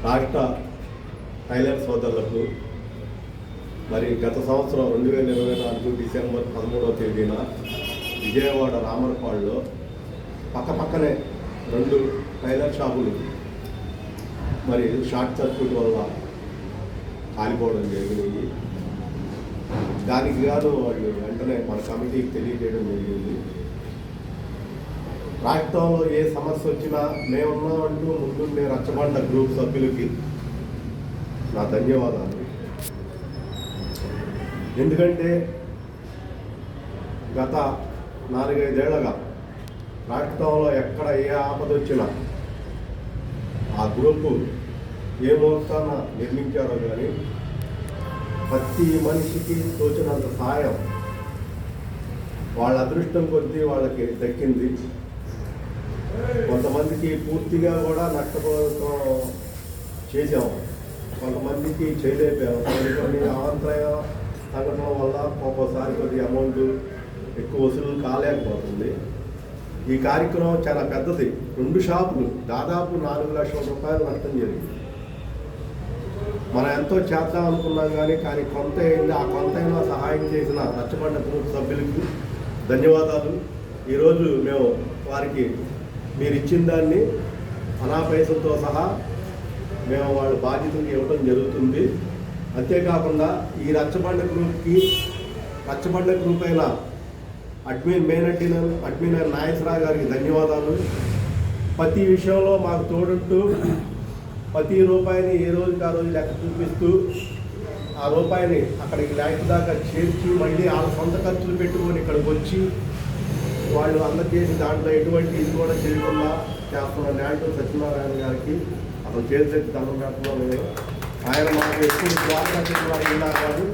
రాష్ట్ర టైలర్ సోదరులకు మరి గత సంవత్సరం 2024 డిసెంబర్ 13వ తేదీన విజయవాడ రామరపాడులో పక్కపక్కనే 2 టైలర్ షాపులు మరి షార్ట్ సర్క్యూట్ వల్ల కాలిపోవడం జరిగింది. దానికి గాను వాళ్ళు వెంటనే మన కమిటీకి తెలియజేయడం జరిగింది. రాష్ట్రంలో ఏ సమస్య వచ్చినా మేమున్నామంటూ ముందుండే రచ్చబండ గ్రూప్ సభ్యులకి నా ధన్యవాదాలు. ఎందుకంటే గత 4-5 ఏళ్లుగా రాష్ట్రంలో ఎక్కడ ఏ ఆపద వచ్చినా ఆ గ్రూపు ఏ మొత్తాన నిర్మించారో కానీ ప్రతి మనిషికి తోచినంత సాయం వాళ్ళ అదృష్టం కొద్దీ వాళ్ళకి దక్కింది. కొంతమందికి పూర్తిగా కూడా నష్టపోవడం చేసాము, కొంతమందికి చేయలేపాము. కొన్ని అవాంతర సంఘటనల వల్ల ఒక్కోసారి కొద్ది అమౌంట్ ఎక్కువ వసూలు కాలేకపోతుంది. ఈ కార్యక్రమం చాలా పెద్దది. 2 షాపులు దాదాపు 4 లక్షల రూపాయలు నష్టం జరిగింది. మనం ఎంతో చేద్దాం అనుకున్నాం కానీ కొంత అయింది. ఆ కొంతైనా సహాయం చేసిన రచ్చబండ గ్రూప్ సభ్యులకు ధన్యవాదాలు. ఈరోజు మేము వారికి మీరు ఇచ్చిన దాన్ని అనాపైసలతో సహా మేము వాళ్ళ బాధ్యతలు ఇవ్వడం జరుగుతుంది. అంతేకాకుండా ఈ రచ్చబండ గ్రూప్ అయిన అడ్మినర్ నాగేశ్వరరావు గారికి ధన్యవాదాలు. ప్రతి విషయంలో మాకు తోడుంటూ ప్రతి రూపాయిని ఏ రోజుకి ఆ రోజు లెక్క చూపిస్తూ ఆ రూపాయిని అక్కడికి లైట్ దాకా చేర్చి మళ్ళీ వాళ్ళ సొంత ఖర్చులు పెట్టుకొని ఇక్కడికి వచ్చి వాళ్ళు అందజేసి దాంట్లో ఎటువంటి ఇది కూడా చేయకుండా చేస్తున్న న్యాయటూరు సత్యనారాయణ గారికి అసలు చేతి దండం పెడుతున్నాం. ఆయన మాకు ఎప్పుడు స్వాతంత్ర కాదు,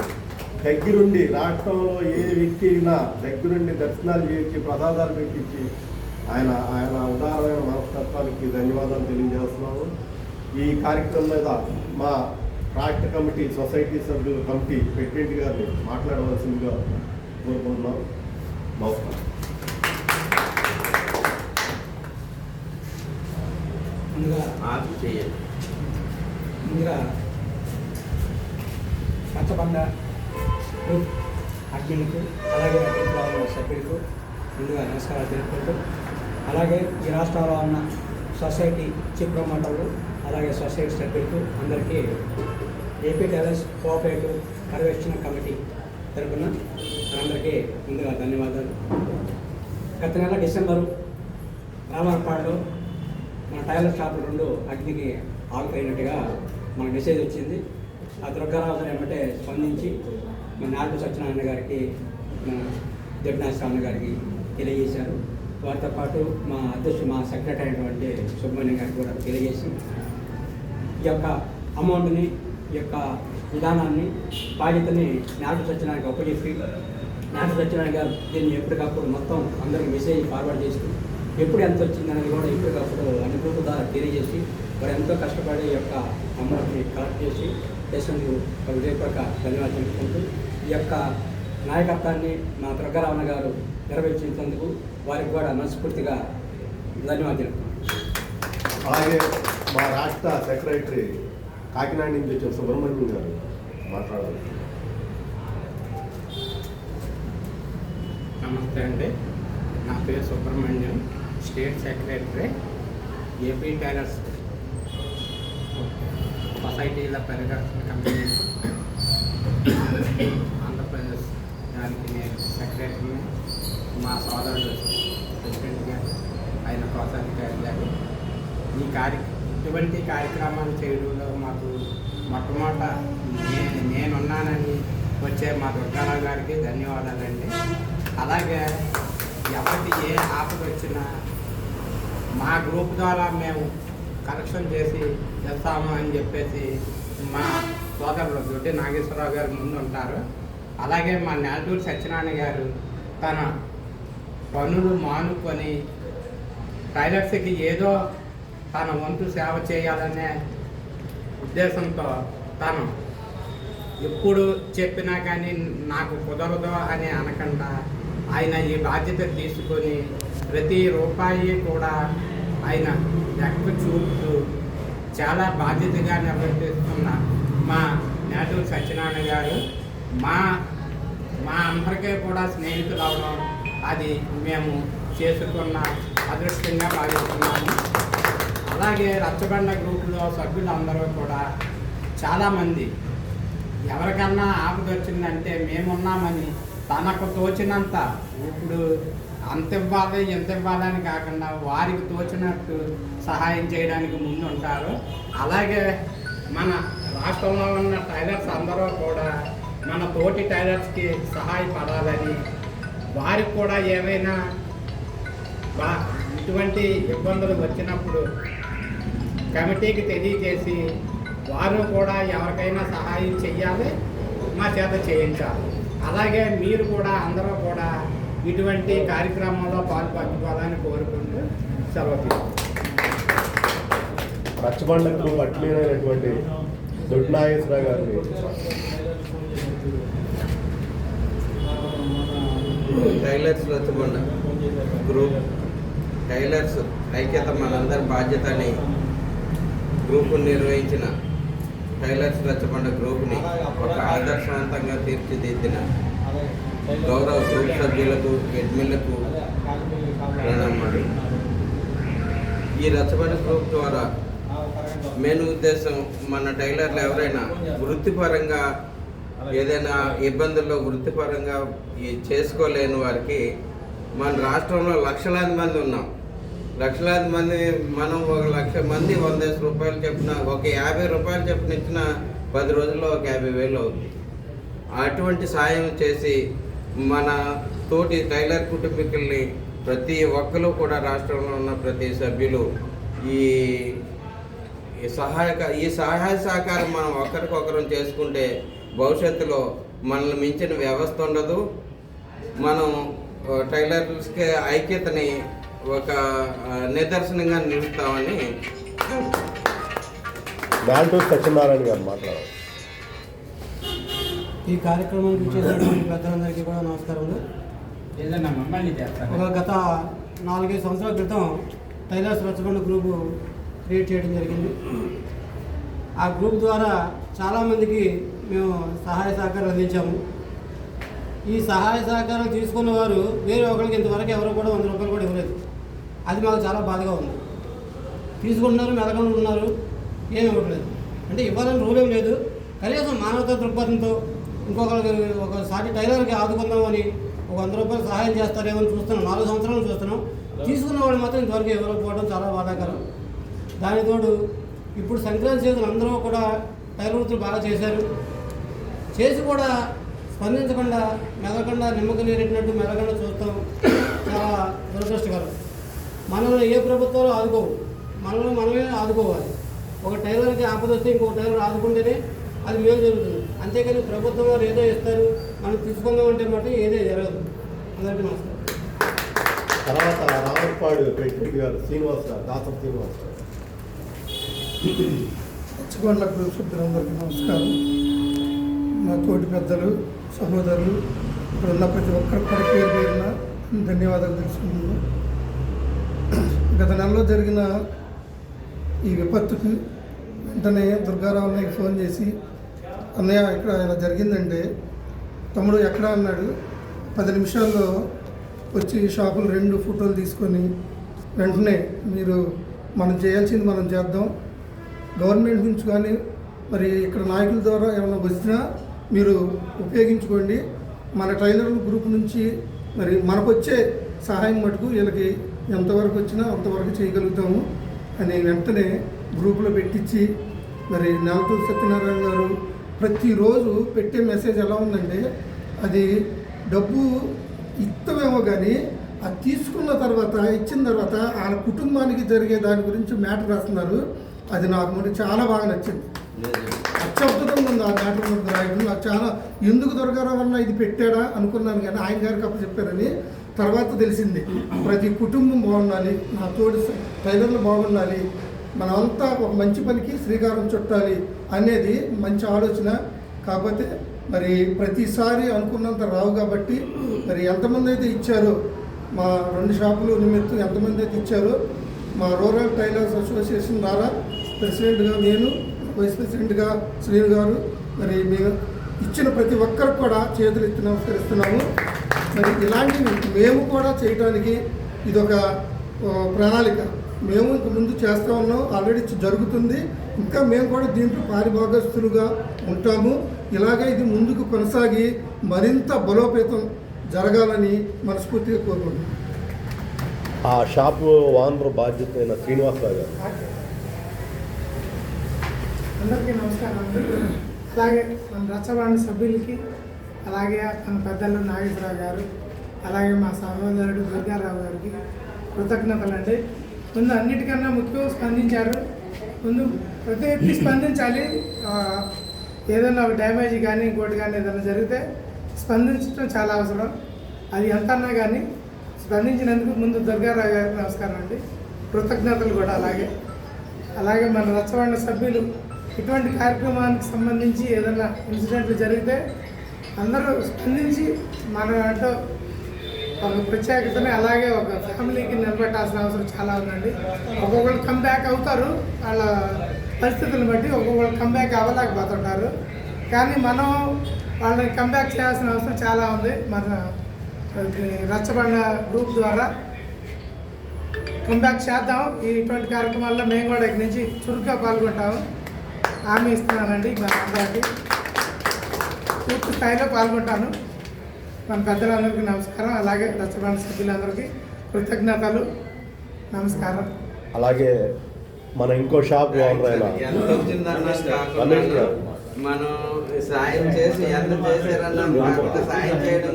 దగ్గరుండి రాష్ట్రంలో ఏ వ్యక్తి అయినా దగ్గరుండి దర్శనాలు చేయించి ప్రసాదాలు పెట్టించి ఆయన ఉదాహరణ మనస్తత్వానికి ధన్యవాదాలు తెలియజేస్తున్నాము. ఈ కార్యక్రమం మీద మా రాష్ట్ర కమిటీ సొసైటీ సభ్యుల కమిటీ ప్రెసిడెంట్ గారిని మాట్లాడవలసిందిగా కోరుకుంటున్నాం. నమస్కారం. ముందుగా రచ్చబండ గ్రూప్ అడ్మిన్కు అలాగే గ్రూప్లో సభ్యులకు ముందుగా నమస్కారాలు తెలుపుకుంటూ, అలాగే ఈ రాష్ట్రంలో ఉన్న సొసైటీ చీఫ్ ప్రమోటర్లు అలాగే సొసైటీ సభ్యులకు అందరికీ ఏపీ టైలర్స్ కోఆపరేటివ్ పర్యవేక్షణ కమిటీ తరఫున అందరికీ ముందుగా ధన్యవాదాలు. గత నెల డిసెంబరు రామరపాడులో మన టైలర్ షాపులు 2 అగ్నికి ఆగిపోయినట్టుగా మనకు మెసేజ్ వచ్చింది. ఆ దుర్గారావు ఏమంటే స్పందించి మన నాటు సత్యనారాయణ గారికి, మన జగన్నాథస్వామి గారికి తెలియజేశారు. వారితో పాటు మా అధ్యక్షుడు మా సెక్రటరీ అయినటువంటి సుబ్రహ్మణ్యం గారికి కూడా తెలియజేసి ఈ యొక్క అమౌంట్ని, ఈ యొక్క విధానాన్ని, బాధ్యతని నాటు సత్యనారాయణకి అప్పచెప్పి నాటు సత్యనారాయణ గారు దీన్ని ఎప్పటికప్పుడు మొత్తం అందరికి మెసేజ్ ఫార్వర్డ్ చేస్తూ ఎప్పుడు ఎంత వచ్చిందనేది కూడా ఎప్పటికప్పుడు అనుభూతి ద్వారా తెలియజేసి వారు ఎంతో కష్టపడి ఈ యొక్క అమౌంట్ని కలెక్ట్ చేసి దేశంలో హృదయపూర్వక ధన్యవాదాలు తెలుపుకుంటూ ఈ యొక్క నాయకత్వాన్ని మా దుర్గారావణ గారు నిర్వహించినందుకు వారికి కూడా మనస్ఫూర్తిగా ధన్యవాదాలు. అలాగే మా రాష్ట్ర సెక్రటరీ కాకినాడ నుంచి వచ్చిన సుబ్రహ్మణ్యం గారు మాట్లాడాలి. నమస్తే అండి, నా పేరు Subrahmanyam, state secretary AP tailors సొసైటీల పరిరక్షణ కమిటీ ఆంధ్రప్రదేశ్ దానికి నేను సెక్రటరీని. మా సోదరుడు ప్రెసిడెంట్ గారు, ఆయన కోశాధికారి గారు ఇటువంటి కార్యక్రమాలు చేయడంలో మాకు మొట్టమొదట నేనున్నానని వచ్చే మా దుర్గారావు గారికి ధన్యవాదాలండి. అలాగే ఎవరికి ఏ ఆపద వచ్చినా మా గ్రూప్ ద్వారా మేము కలెక్షన్ చేసి చేస్తాము అని చెప్పేసి మా సోదరులు దొడ్డి నాగేశ్వరరావు గారు ముందు ఉంటారు. అలాగే మా నాటూరు సత్యనారాయణ గారు తన పనులు మానుకొని టైలర్స్కి ఏదో తన వంతు సేవ చేయాలనే ఉద్దేశంతో తను ఎప్పుడు చెప్పినా కానీ నాకు కుదరదు అని అనకుండా ఆయన ఈ బాధ్యత తీసుకొని ప్రతి రూపాయి కూడా ఆయన లెక్క చూపుతూ చాలా బాధ్యతగా నిర్వర్తిస్తున్న మా నేతలు సత్యనారాయణ గారు మా అందరికీ కూడా స్నేహితులు అవడం అది మేము చేసుకున్న అదృష్టంగా భావిస్తున్నాము. అలాగే రచ్చబండ గ్రూపులో సభ్యులందరూ కూడా చాలామంది ఎవరికన్నా ఆపద వచ్చిందంటే మేమున్నామని తనకు తోచినంత ఇప్పుడు అంత ఇవ్వాలి ఎంత ఇవ్వాలని కాకుండా వారికి తోచినట్టు సహాయం చేయడానికి ముందు ఉంటారు. అలాగే మన రాష్ట్రంలో ఉన్న టైలర్స్ అందరూ కూడా మన తోటి టైలర్స్కి సహాయపడాలని వారికి కూడా ఏమైనా ఇటువంటి ఇబ్బందులు వచ్చినప్పుడు కమిటీకి తెలియజేసి వారు కూడా ఎవరికైనా సహాయం చెయ్యాలి, మా చేత చేయించాలి. అలాగే మీరు కూడా అందరూ కూడా ఇటువంటి కార్యక్రమంలో పాల్పంచుకోవాలని కోరుకుంటూ సెలవు తీసుకుంటాం. రచ్చబండకు పట్టినటువంటి దొడ్నాగేశ్వరరావు గారిని టైలర్స్ రచ్చబండ గ్రూప్ టైలర్స్ ఐక్యత మనందరి బాధ్యత అని గ్రూపు నిర్వహించిన టైలర్స్ రచ్చబండ గ్రూప్ని ఒక ఆదర్శవంతంగా తీర్చిదిద్దిన గౌరవ గ్రూప్ సభ్యులకు అడ్మిన్లకు ప్రణామాలు. ఈ రచ్చబండ గ్రూప్ ద్వారా మెయిన్ ఉద్దేశం మన టైలర్లు ఎవరైనా వృత్తిపరంగా ఏదైనా ఇబ్బందుల్లో వృత్తిపరంగా చేసుకోలేని వారికి మన రాష్ట్రంలో లక్షలాది మంది ఉన్నాం. లక్షలాది మంది మనం 1,00,000 మంది 100 రూపాయలు చెప్పిన ఒక 50 రూపాయలు చెప్పిన ఇచ్చిన 10 రోజుల్లో ఒక 50,000 అవుతుంది. అటువంటి సాయం చేసి మన తోటి టైలర్ కుటుంబీకుల్ని ప్రతి ఒక్కరు కూడా రాష్ట్రంలో ఉన్న ప్రతి సభ్యులు ఈ సహాయ సహకారం మనం ఒకరికొకరం చేసుకుంటే భవిష్యత్తులో మనల్ని మించిన వ్యవస్థ ఉండదు. మనం టైలర్స్కి ఐక్యతని ఒక నిదర్శనంగా నిలుస్తామని దాంట్లో సత్యనారాయణ గారు మాట్లాడారు. ఈ కార్యక్రమానికి ఇచ్చేసినటువంటి పెద్దలందరికీ కూడా నమస్కారములు. ఏదన్నా మమ్మల్ని చేస్తారు. గత 4-5 సంవత్సరాల క్రితం టైలర్స్ రచ్చబండ గ్రూపు క్రియేట్ చేయడం జరిగింది. ఆ గ్రూప్ ద్వారా చాలామందికి మేము సహాయ సహకారం అందించాము. ఈ సహాయ సహకారం తీసుకున్న వారు వేరే ఒకరికి ఇంతవరకు ఎవరు కూడా 100 రూపాయలు కూడా ఇవ్వలేదు. అది మాకు చాలా బాధగా ఉంది. తీసుకుంటున్నారు, మెదకుండా ఉన్నారు, ఏమి ఇవ్వట్లేదు. అంటే ఇవ్వాలని రూల్ ఏం లేదు. కనీసం మానవతా దృక్పథంతో ఒకసారి టైలర్కి ఆదుకుందామని 100 రూపాయలు సహాయం చేస్తారేమో చూస్తున్నాం. 4 సంవత్సరాలు చూస్తున్నాం. తీసుకున్న వాళ్ళు మాత్రం ఇంతవరకు ఇవ్వకపోవడం చాలా బాధాకరం. దానితోడు ఇప్పుడు సంక్రాంతి సీజన్ అందరూ కూడా టైలర్ వృత్తులు బాగా చేశారు. చేసి కూడా స్పందించకుండా మెదకుండా నిమ్మక నీరెట్టినట్టు మెదకుండా చూస్తాం. చాలా దురదృష్టకరం. మనల్ని ఏ ప్రభుత్వాలు ఆదుకోవు, మనల్ని మనమే ఆదుకోవాలి. ఒక టైలర్కి ఆపద వస్తే ఇంకొక టైలర్ ఆదుకుంటేనే అది మేలు జరుగుతుంది. అంతేకాని ప్రభుత్వం వారు ఏదో ఇస్తారు మనం తీసుకుందామంటే మటు ఏదో జరగదు. అందరికీ నమస్కారం. తర్వాత రామపాడు ప్రెసిడెంట్ గారు దాసం శ్రీనివాసరావు. రచ్చబండ గ్రూప్ సభ్యులందరికీ నమస్కారం. నా తోటి పెద్దలు, సహోదరులు, ఇక్కడ ఉన్న ప్రతి ఒక్కరికి కూడా పేరు పేరున ధన్యవాదాలు తెలుసుకున్నాను. గత నెలలో జరిగిన ఈ విపత్తుకి వెంటనే దుర్గారావు అన్నయ్యకి ఫోన్ చేసి, అన్నయ్య ఇక్కడ ఇలా జరిగిందంటే, తమ్ముడు ఎక్కడ అన్నాడు. 10 నిమిషాల్లో వచ్చి షాపులు 2 ఫోటోలు తీసుకొని వెంటనే మీరు మనం చేయాల్సింది మనం చేద్దాం. గవర్నమెంట్ నుంచి కానీ మరి ఇక్కడ నాయకుల ద్వారా ఏమైనా వచ్చినా మీరు ఉపయోగించుకోండి. మన టైలర్ గ్రూప్ నుంచి మరి మనకు వచ్చే సహాయం మటుకు వీళ్ళకి ఎంతవరకు వచ్చినా అంతవరకు చేయగలుగుతాము అని వెంటనే గ్రూపులో పెట్టించి, మరి నెలటూరు సత్యనారాయణ గారు ప్రతిరోజు పెట్టే మెసేజ్ ఎలా ఉందంటే, అది డబ్బు ఇస్తామేమో కానీ అది తీసుకున్న తర్వాత ఇచ్చిన తర్వాత వాళ్ళ కుటుంబానికి జరిగే దాని గురించి మ్యాటర్ రాస్తున్నారు. అది నాకు మరి చాలా బాగా నచ్చింది. అత్యద్భుతంగా ఉంది ఆ మ్యాటర్ మనకు రాయడం. నాకు చాలా ఎందుకు దుర్గారావు అన్న ఇది పెట్టాడా అనుకున్నాను, కానీ ఆయన గారికి అప్పుడు చెప్పారని తర్వాత తెలిసింది. ప్రతి కుటుంబం బాగుండాలి, నా తోటి టైలర్లు బాగుండాలి, మనమంతా ఒక మంచి పనికి శ్రీకారం చుట్టాలి అనేది మంచి ఆలోచన. కాకపోతే మరి ప్రతిసారి అనుకున్నంత రావు కాబట్టి మరి ఎంతమంది అయితే ఇచ్చారో, మా 2 షాపులు నిమిత్తం ఎంతమంది అయితే ఇచ్చారో మా రూరల్ టైలర్స్ అసోసియేషన్ ద్వారా ప్రెసిడెంట్గా నేను, వైస్ ప్రెసిడెంట్గా శ్రీను గారు, మరి మేము ఇచ్చిన ప్రతి ఒక్కరికి కూడా చేతులు ఎత్తి నమస్కరిస్తున్నాము. మరి ఇలాంటివి మేము కూడా చేయడానికి ఇదొక ప్రణాళిక. మేము ఇంక ముందు చేస్తూ ఉన్నాం, ఆల్రెడీ జరుగుతుంది. ఇంకా మేము కూడా దీంట్లో పారిభాగస్తులుగా ఉంటాము. ఇలాగే ఇది ముందుకు కొనసాగి మరింత బలోపేతం జరగాలని మనస్ఫూర్తిగా కోరుకుంటున్నాం. ఆ షాపు ఓనర్ బాధ్యత అయిన శ్రీనివాసరావు గారు. అందరికీ నమస్కారం అండి. అలాగే మన రచ్చబండ సభ్యులకి, అలాగే మన పెద్దలు నాగేశ్వరరావు గారు, అలాగే మా సహోదరుడు దుర్గారావు గారికి కృతజ్ఞతలండి. ముందు అన్నిటికన్నా ముఖ్యం స్పందించారు. ముందు ప్రతి వ్యక్తి స్పందించాలి. ఏదైనా ఒక డ్యామేజ్ కానీ ఇంకోటి కానీ ఏదైనా జరిగితే స్పందించడం చాలా అవసరం. అది ఎంత అన్నా కానీ స్పందించినందుకు ముందు దుర్గారావు గారికి నమస్కారం అండి, కృతజ్ఞతలు కూడా. అలాగే మన రచ్చబండ సభ్యులు ఇటువంటి కార్యక్రమానికి సంబంధించి ఏదైనా ఇన్సిడెంట్లు జరిగితే అందరూ స్పందించి మన అంటూ ఒక ప్రత్యేకతని, అలాగే ఒక ఫ్యామిలీకి నిలబెట్టాల్సిన అవసరం చాలా ఉందండి. ఒక్కొక్కరు కమ్బ్యాక్ అవుతారు, వాళ్ళ పరిస్థితులను బట్టి ఒక్కొక్కరు కమ్బ్యాక్ అవ్వలేకపోతుంటారు. కానీ మనం వాళ్ళని కమ్బ్యాక్ చేయాల్సిన అవసరం చాలా ఉంది. మన రచ్చబండ గ్రూప్ ద్వారా కమ్బ్యాక్ చేద్దాం. ఇటువంటి కార్యక్రమాల్లో మేము కూడా ఇక్కడి నుంచి చురుగ్గా పాల్గొంటాము, హామీ ఇస్తున్నానండి. మన అందరికీ పూర్తి స్థాయిలో పాల్గొంటాను. మన పెద్దలందరికీ నమస్కారం, అలాగే రచ్చబండ సభ్యులందరికీ కృతజ్ఞతలు, నమస్కారం. అలాగే మన ఇంకో షాప్ ఓనర్ అయిన ఎంత వచ్చిందన్నది కాకుండా మనం సాయం చేసి ఎంత చేశారన్నా సాయం చేయడం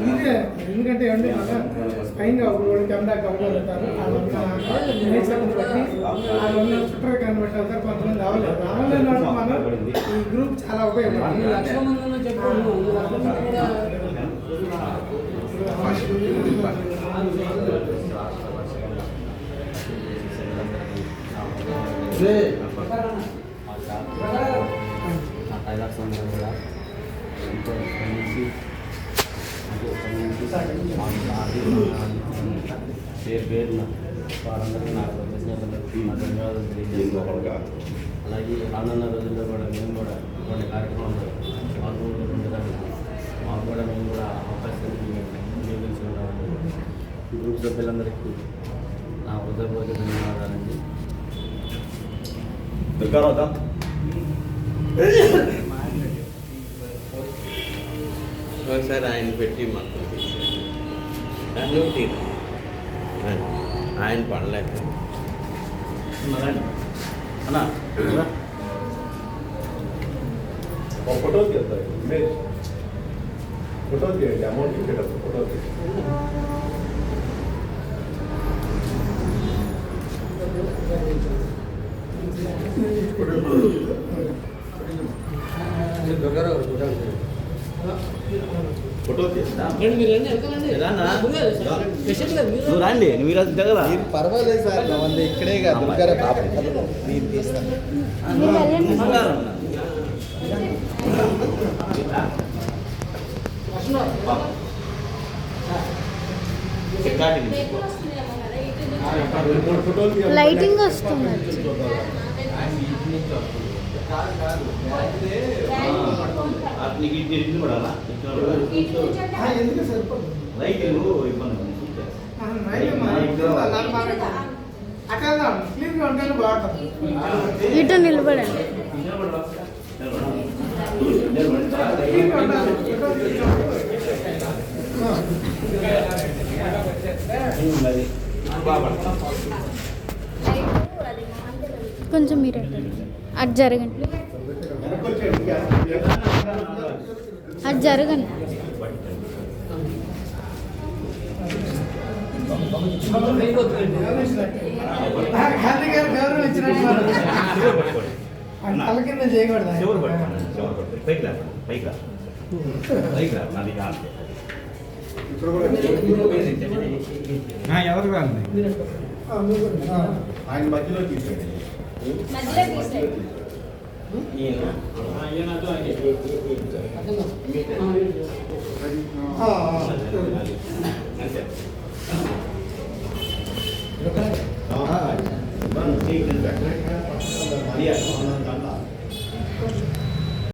ఇదే ఎందుకంటే అండి స్వయంగా ఒకటి కెమెరా కవ్వగలుగుతారు. నేచర్ని బట్టి వాళ్ళు ఉన్న చుట్టరికాన్ని బట్టి అవుతారు, కొంతమంది రావలేదు. రావలేని వాళ్ళు మనం ఈ గ్రూప్ చాలా ఉపయోగపడుతుంది. టైలర్స్ అందరూ కూడా ఎంతో స్పందించి పేరున వారందరికీ నాకు కృతజ్ఞతలు, నా ధన్యవాదాలు తెలియజేస్తున్నాను. అలాగే రానున్న రోజుల్లో కూడా మేము కూడా ఇటువంటి కార్యక్రమంలో పాల్గొనడానికి మాకు కూడా మేము కూడా అవకాశాన్ని వినియోగించుకుంటామని గ్రూప్ సభ్యులందరికీ నా హృదయపూర్వక ధన్యవాదాలండి. ఒకసారి ఆయన పెట్టి మాకు ఆయన పడలేక ఫోటో తీస్తారు, ఇమేజ్ ఫోటో తీయండి, అమౌంట్ ఇచ్చేటప్పుడు ఫోటో తీయండి. ఫోటో రండి మీరు కదా పర్వాలేదు సార్, మళ్ళీ ఇక్కడే మీరు తీస్తాను. లైటింగ్ వస్తుంది. ఎందుకు సరిపోదు అక్కడ క్లీన్గా ఉంటేనే బాగుంటుంది. ఇటు నిలబడండి. కొంచెం మీరు అటు జరగండి, అటు జరగండి. గాంధీ గారు గౌరవం ఇచ్చినట్టు తల కింద చేయకూడదు. ఎవరు కాదు ఆయన మధ్యలో తీసేయండి. ठीक है